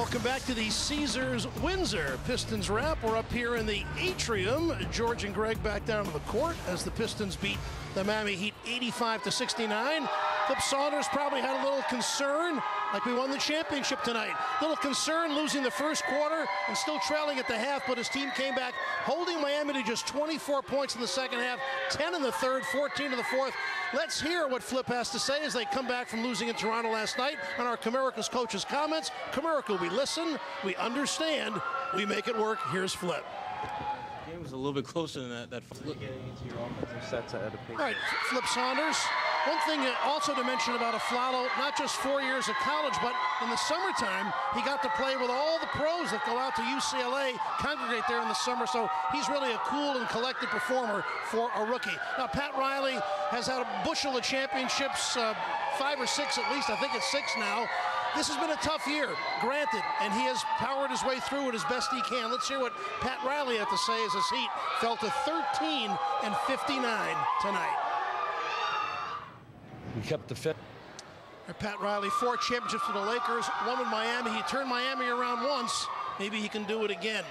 Welcome back to the Caesars Windsor Pistons wrap. We're up here in the atrium. George and Greg back down to the court as the Pistons beat the Miami Heat 85-69. Flip Saunders probably had a little concern, like we won the championship tonight. Little concern losing the first quarter and still trailing at the half, but his team came back, holding Miami to just 24 points in the second half, 10 in the third, 14 in the fourth. Let's hear what Flip has to say as they come back from losing in Toronto last night on our Comerica's coach's comments. Comerica, we listen, we understand, we make it work. Here's Flip. The game was a little bit closer than that. Getting into your offensive sets at a pace. All right, Flip Saunders. One thing also to mention about Aflalo, not just 4 years of college, but in the summertime, he got to play with all the pros that go out to UCLA, congregate there in the summer, so he's really a cool and collected performer for a rookie. Now, Pat Riley has had a bushel of championships, 5 or 6 at least, I think it's 6 now. This has been a tough year, granted, and he has powered his way through it as best he can. Let's hear what Pat Riley had to say as his Heat fell to 13-59 tonight. We kept the fit. Pat Riley, 4 championships for the Lakers, 1 with Miami. He turned Miami around once. Maybe he can do it again.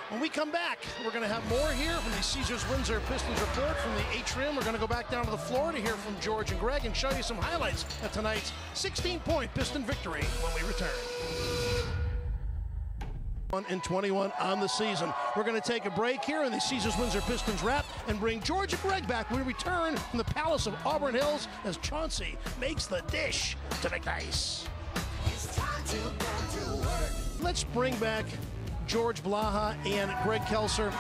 When we come back, we're going to have more here from the Caesars Windsor Pistons report from the atrium. We're going to go back down to the floor to hear from George and Greg and show you some highlights of tonight's 16-point Piston victory when we return. 21 on the season. We're going to take a break here in the Caesars Windsor Pistons wrap and bring George and Greg back when we return from the Palace of Auburn Hills as Chauncey makes the dish to make nice. It's time to go to work. Let's bring back George Blaha and Greg Kelser.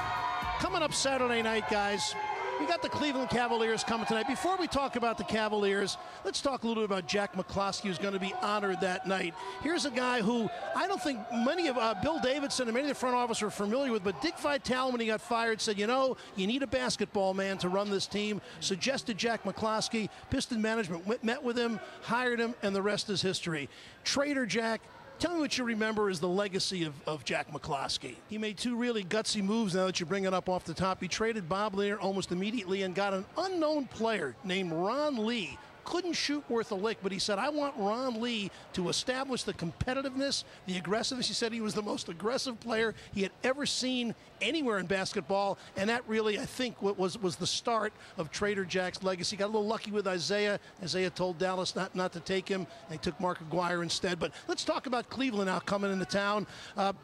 Coming up Saturday night, guys, we got the Cleveland Cavaliers coming tonight. Before we talk about the Cavaliers, let's talk a little bit about Jack McCloskey, who's going to be honored that night. Here's a guy who I don't think many of Bill Davidson and many of the front office are familiar with, but Dick Vitale, when he got fired, said, you know, you need a basketball man to run this team, suggested Jack McCloskey. Piston management met with him, hired him, and the rest is history. Trader Jack, tell me what you remember is the legacy of Jack McCloskey. He made 2 really gutsy moves now that you bring it up off the top. He traded Bob Lanier almost immediately and got an unknown player named Ron Lee. Couldn't shoot worth a lick, but he said, I want Ron Lee to establish the competitiveness, the aggressiveness. He said he was the most aggressive player he had ever seen anywhere in basketball, and that really, I think, was the start of Trader Jack's legacy. Got a little lucky with Isaiah. Isaiah told Dallas not to take him, and they took Mark Aguirre instead. But let's talk about Cleveland now coming into town.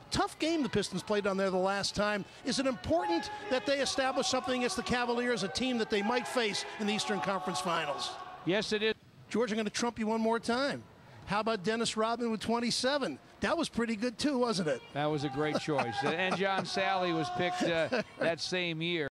Tough game the Pistons played down there the last time. Is it important that they establish something against the Cavaliers, a team that they might face in the Eastern Conference Finals? Yes, it is. George, I'm going to trump you one more time. How about Dennis Rodman with 27? That was pretty good, too, wasn't it? That was a great choice. And John Sally was picked that same year.